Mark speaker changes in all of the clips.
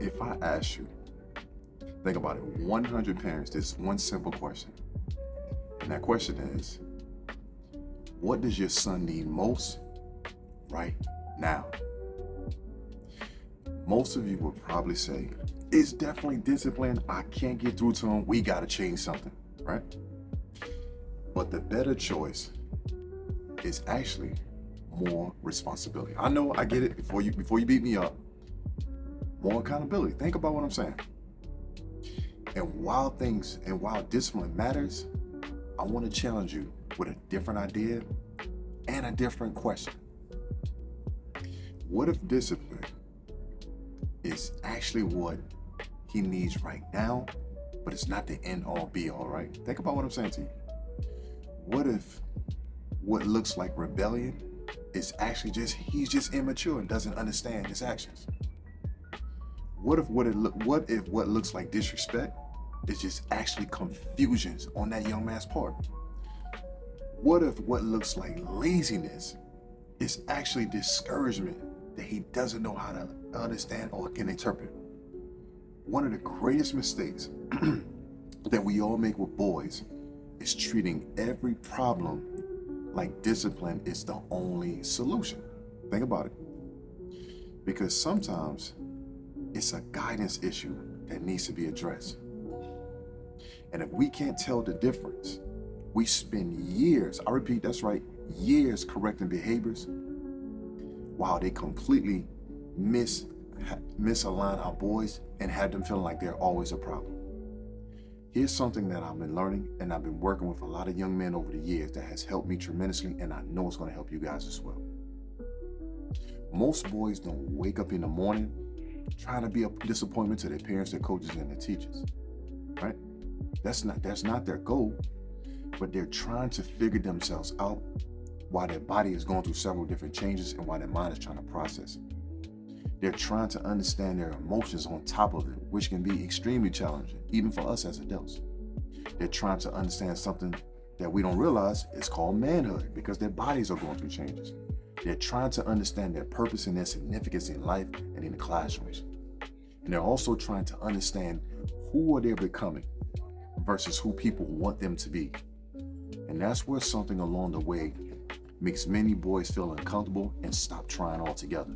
Speaker 1: If I ask you, think about it, 100 parents, this one simple question. And that question is, what does your son need most right now? Most of you will probably say, it's definitely discipline. I can't get through to him. We got to change something, right? But the better choice is actually more responsibility. I know, I get it. Before you beat me up, more accountability. Think about what I'm saying. And while discipline matters, I want to challenge you with a different idea and a different question. What if discipline is actually what he needs right now, but it's not the end all be all, right? Think about what I'm saying to you. What if what looks like rebellion is actually he's just immature and doesn't understand his actions? What if what looks like disrespect is just actually confusions on that young man's part? What if what looks like laziness is actually discouragement that he doesn't know how to understand or can interpret? One of the greatest mistakes that we all make with boys is treating every problem like discipline is the only solution. Think about it. Because sometimes it's a guidance issue that needs to be addressed. And if we can't tell the difference, we spend years, I repeat, that's right, years correcting behaviors while they completely misalign our boys and have them feeling like they're always a problem. Here's something that I've been learning, and I've been working with a lot of young men over the years that has helped me tremendously, and I know it's going to help you guys as well. Most boys don't wake up in the morning trying to be a disappointment to their parents, their coaches, and their teachers, right? That's not their goal, but they're trying to figure themselves out while their body is going through several different changes and while their mind is trying to process it. They're trying to understand their emotions on top of it, which can be extremely challenging, even for us as adults. They're trying to understand something that we don't realize is called manhood, because their bodies are going through changes. They're trying to understand their purpose and their significance in life and in the classrooms. And they're also trying to understand who are they becoming versus who people want them to be. And that's where something along the way makes many boys feel uncomfortable and stop trying altogether.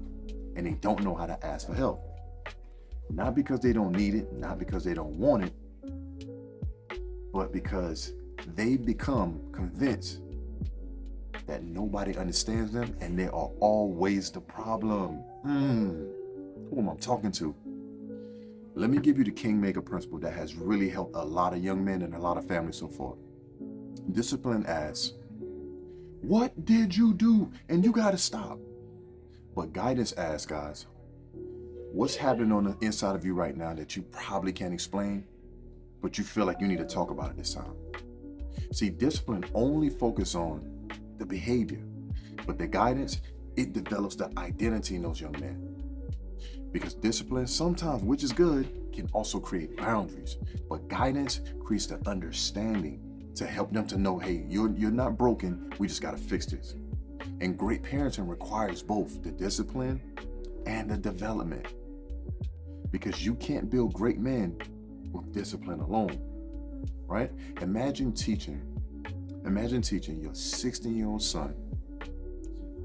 Speaker 1: And they don't know how to ask for help. Not because they don't need it, not because they don't want it, but because they become convinced that nobody understands them and they are always the problem. Who am I talking to? Let me give you the Kingmaker principle that has really helped a lot of young men and a lot of families so far. Discipline asks, what did you do? And you gotta stop. But guidance asks, guys, what's happening on the inside of you right now that you probably can't explain, but you feel like you need to talk about it this time? See, discipline only focuses on the behavior, but the guidance, it develops the identity in those young men. Because discipline sometimes, which is good, can also create boundaries, but guidance creates the understanding to help them to know, hey, you're not broken, we just gotta fix this. And great parenting requires both the discipline and the development, because you can't build great men with discipline alone, right? Imagine teaching your 16-year-old son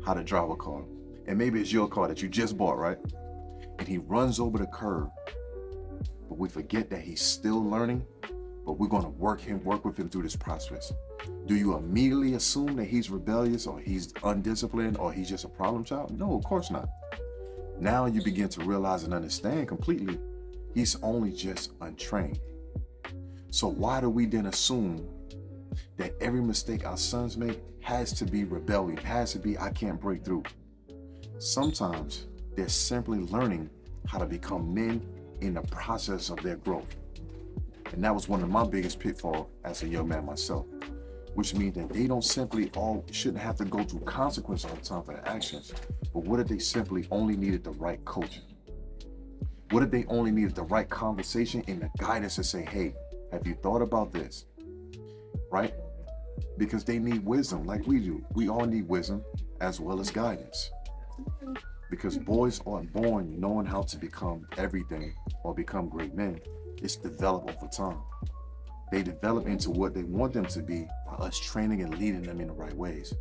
Speaker 1: how to drive a car. And maybe it's your car that you just bought, right? And he runs over the curb, but we forget that he's still learning, but we're gonna work with him through this process. Do you immediately assume that he's rebellious or he's undisciplined or he's just a problem child? No, of course not. Now you begin to realize and understand completely he's only just untrained. So why do we then assume that every mistake our sons make has to be rebellion, has to be I can't break through? Sometimes they're simply learning how to become men in the process of their growth. And that was one of my biggest pitfalls as a young man myself, which means that they don't simply shouldn't have to go through consequence all the time for their actions. But what if they simply only needed the right coaching? What if they only needed the right conversation and the guidance to say, hey, have you thought about this? Right? Because they need wisdom like we do. We all need wisdom as well as guidance. Because boys aren't born knowing how to become everything or become great men. It's developed over time. They develop into what they want them to be by us training and leading them in the right ways.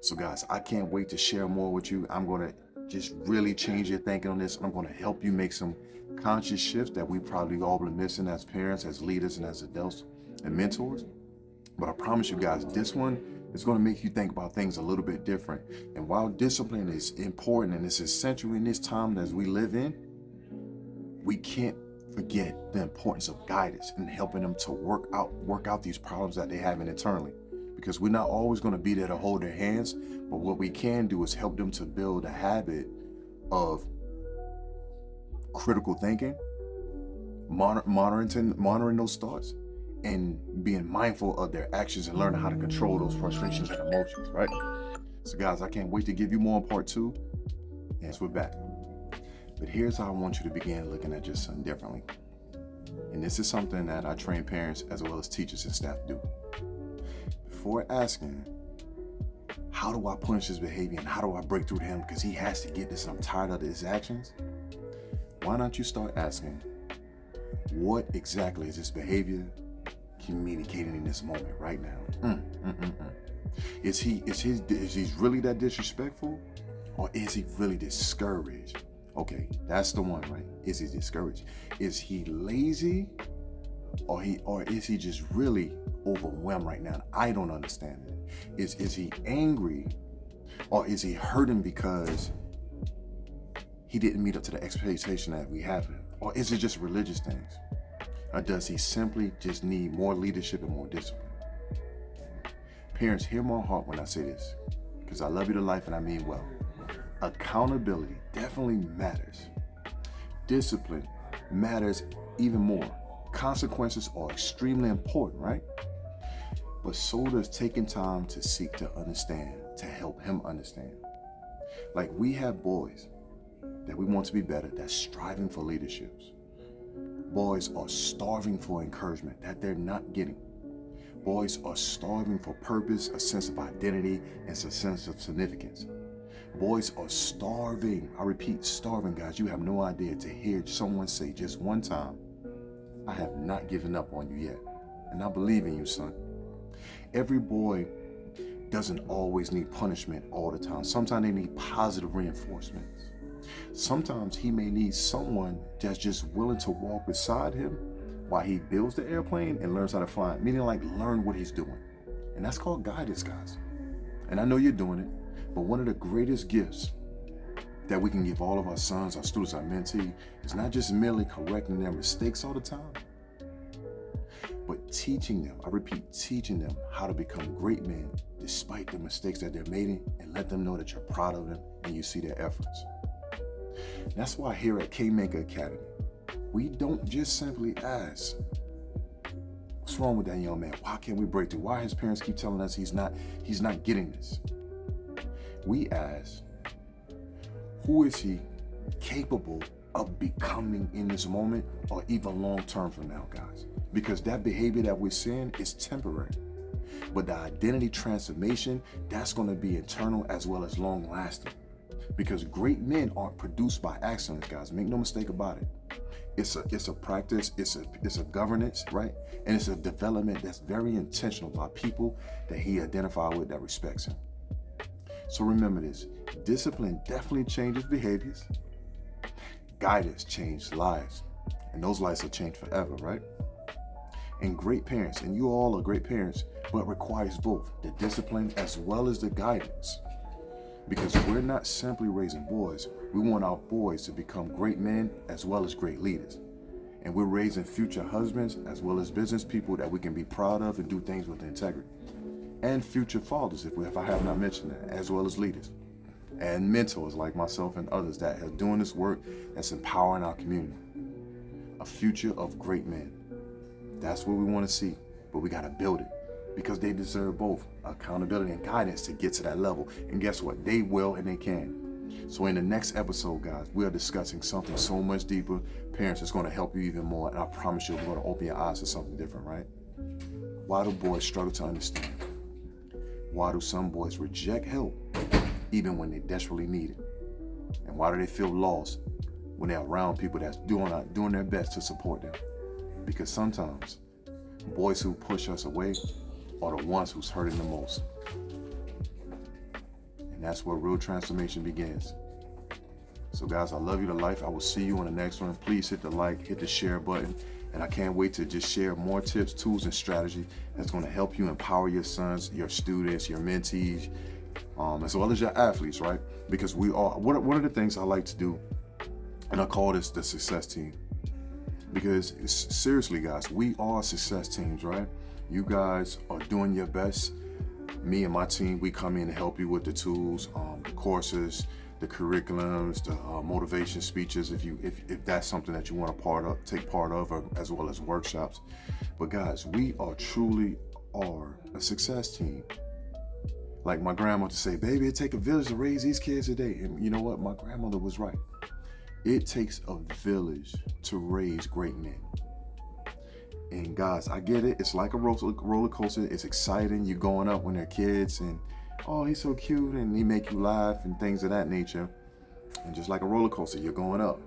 Speaker 1: So guys, I can't wait to share more with you. I'm going to just really change your thinking on this. I'm going to help you make some conscious shifts that we probably all been missing as parents, as leaders, and as adults and mentors. But I promise you guys, this one is going to make you think about things a little bit different. And while discipline is important and it's essential in this time that we live in, we can't forget the importance of guidance and helping them to work out these problems that they have internally. Because we're not always going to be there to hold their hands, but what we can do is help them to build a habit of critical thinking, monitoring those thoughts, and being mindful of their actions and learning how to control those frustrations and emotions, right? So guys, I can't wait to give you more in part 2. Yes, we're back. But here's how I want you to begin looking at your son differently. And this is something that I train parents as well as teachers and staff do. Before asking, how do I punish his behavior and how do I break through to him because he has to get this and I'm tired of his actions? Why don't you start asking, what exactly is this behavior communicating in this moment right now? Is he really that disrespectful, or is he really discouraged? Okay, that's the one, right? Is he discouraged? Is he lazy, or is he just really overwhelmed right now? And I don't understand it. Is he angry, or is he hurting because he didn't meet up to the expectation that we have him? Or is it just religious things? Or does he simply just need more leadership and more discipline? Parents, hear my heart when I say this, because I love you to life and I mean well. Accountability definitely matters. Discipline matters even more. Consequences are extremely important, right? But so does taking time to seek to understand, to help him understand. Like, we have boys that we want to be better, that's striving for leaderships. Boys are starving for encouragement that they're not getting. Boys are starving for purpose, a sense of identity, and a sense of significance. Boys are starving, I repeat, starving, guys. You have no idea to hear someone say just one time, I have not given up on you yet, and I believe in you, son. Every boy doesn't always need punishment all the time. Sometimes they need positive reinforcements. Sometimes he may need someone that's just willing to walk beside him while he builds the airplane and learns how to fly, meaning like learn what he's doing. And that's called guidance, guys. And I know you're doing it, but one of the greatest gifts that we can give all of our sons, our students, our mentees, is not just merely correcting their mistakes all the time, but teaching them, I repeat, teaching them how to become great men despite the mistakes that they're making, and let them know that you're proud of them and you see their efforts. That's why here at Kingmaker Academy, we don't just simply ask, what's wrong with that young man? Why can't we break through? Why his parents keep telling us he's not getting this? We ask, who is he capable of becoming in this moment, or even long term from now, guys? Because that behavior that we're seeing is temporary. But the identity transformation, that's going to be internal as well as long lasting. Because great men aren't produced by accident, guys. Make no mistake about it. It's a practice, it's a governance, right? And it's a development that's very intentional by people that he identifies with, that respects him. So remember this, discipline definitely changes behaviors. Guidance changes lives, and those lives will change forever, right? And great parents, and you all are great parents, but requires both the discipline as well as the guidance. Because we're not simply raising boys, we want our boys to become great men as well as great leaders. And we're raising future husbands as well as business people that we can be proud of and do things with integrity. And future fathers, if I have not mentioned that, as well as leaders. And mentors like myself and others that are doing this work that's empowering our community. A future of great men. That's what we want to see, but we got to build it. Because they deserve both accountability and guidance to get to that level. And guess what? They will and they can. So in the next episode, guys, we are discussing something so much deeper. Parents, it's going to help you even more. And I promise you, we're going to open your eyes to something different, right? Why do boys struggle to understand? Why do some boys reject help? even when they desperately need it? And why do they feel lost when they're around people that's doing their best to support them? Because sometimes boys who push us away are the ones who's hurting the most. And that's where real transformation begins. So guys, I love you to life. I will see you on the next one. Please hit the like, hit the share button. And I can't wait to just share more tips, tools, and strategy that's going to help you empower your sons, your students, your mentees, as well as your athletes, right? Because we are, one of the things I like to do, and I call this the success team. Because seriously, guys, we are success teams, right? You guys are doing your best. Me and my team, we come in to help you with the tools, the courses, the curriculums, the motivation speeches, if that's something that you want to take part of, or, as well as workshops. But guys, we truly are a success team. Like my grandma to say, baby, it take a village to raise these kids today. And you know what? My grandmother was right. It takes a village to raise great men. And guys, I get it. It's like a roller coaster. It's exciting. You're going up when they're kids and, oh, he's so cute, and he make you laugh and things of that nature. And just like a roller coaster, you're going up.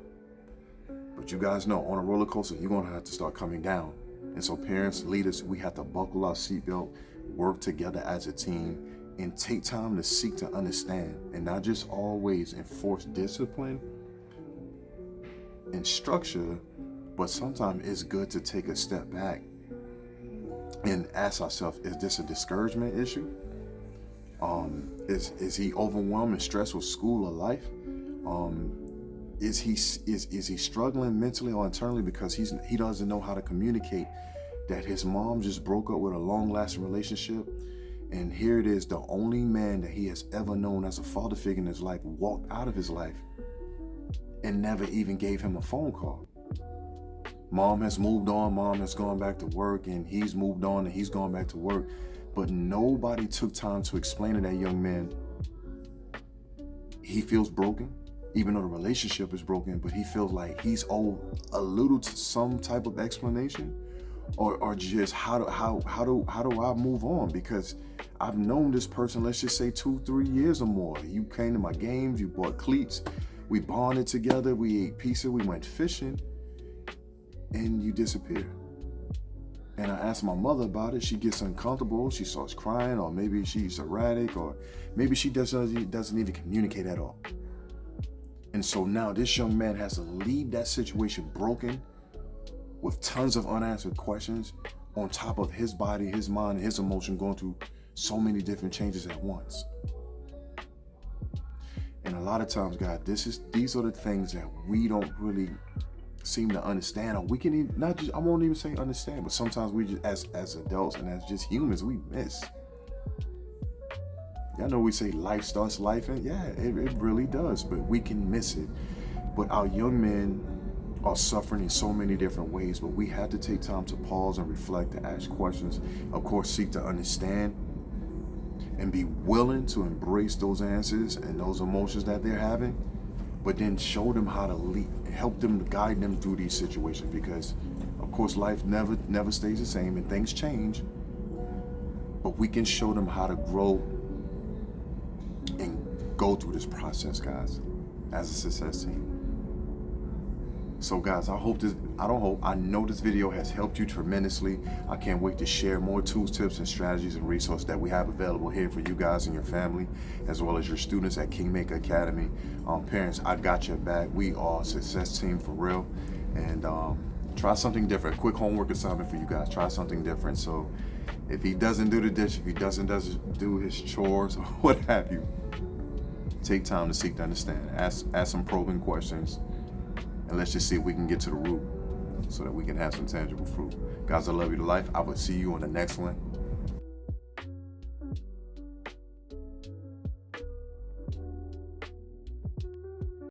Speaker 1: But you guys know, on a roller coaster, you're going to have to start coming down. And so parents, leaders, we have to buckle our seatbelt, work together as a team, and take time to seek to understand and not just always enforce discipline and structure, but sometimes it's good to take a step back and ask ourselves, is this a discouragement issue? Is he overwhelmed and stressed with school or life? Is he struggling mentally or internally because he doesn't know how to communicate that his mom just broke up with a long-lasting relationship, and here it is, the only man that he has ever known as a father figure in his life walked out of his life and never even gave him a phone call. Mom has moved on, mom has gone back to work, and he's moved on and he's gone back to work. But nobody took time to explain to that young man he feels broken, even though the relationship is broken, but he feels like he's owed a little to some type of explanation, or just how do I move on? Because I've known this person, let's just say 2-3 years or more. You came to my games, you bought cleats, we bonded together, we ate pizza, we went fishing, and you disappear. And I asked my mother about it. She gets uncomfortable. She starts crying, or maybe she's erratic, or maybe she doesn't even communicate at all. And so now this young man has to leave that situation broken with tons of unanswered questions, on top of his body, his mind, and his emotion going through so many different changes at once. And a lot of times, God, these are the things that we don't really seem to understand, or we can even, not just, I won't even say understand, but sometimes we just, as adults and as just humans, we miss. Y'all know we say life starts life, and yeah, it really does, but we can miss it. But our young men are suffering in so many different ways, but we have to take time to pause and reflect, to ask questions, of course, seek to understand, and be willing to embrace those answers and those emotions that they're having, but then show them how to lead, help them, guide them through these situations, because of course life never stays the same and things change, but we can show them how to grow and go through this process, guys, as a success team. So guys, I know this video has helped you tremendously. I can't wait to share more tools, tips, and strategies and resources that we have available here for you guys and your family, as well as your students at Kingmaker Academy. Parents, I got your back. We are a success team for real. And try something different. Quick homework assignment for you guys. Try something different. So if he doesn't do the dish, if he doesn't do his chores or what have you, take time to seek to understand. Ask some probing questions. And let's just see if we can get to the root so that we can have some tangible fruit. Guys, I love you to life. I will see you on the next one.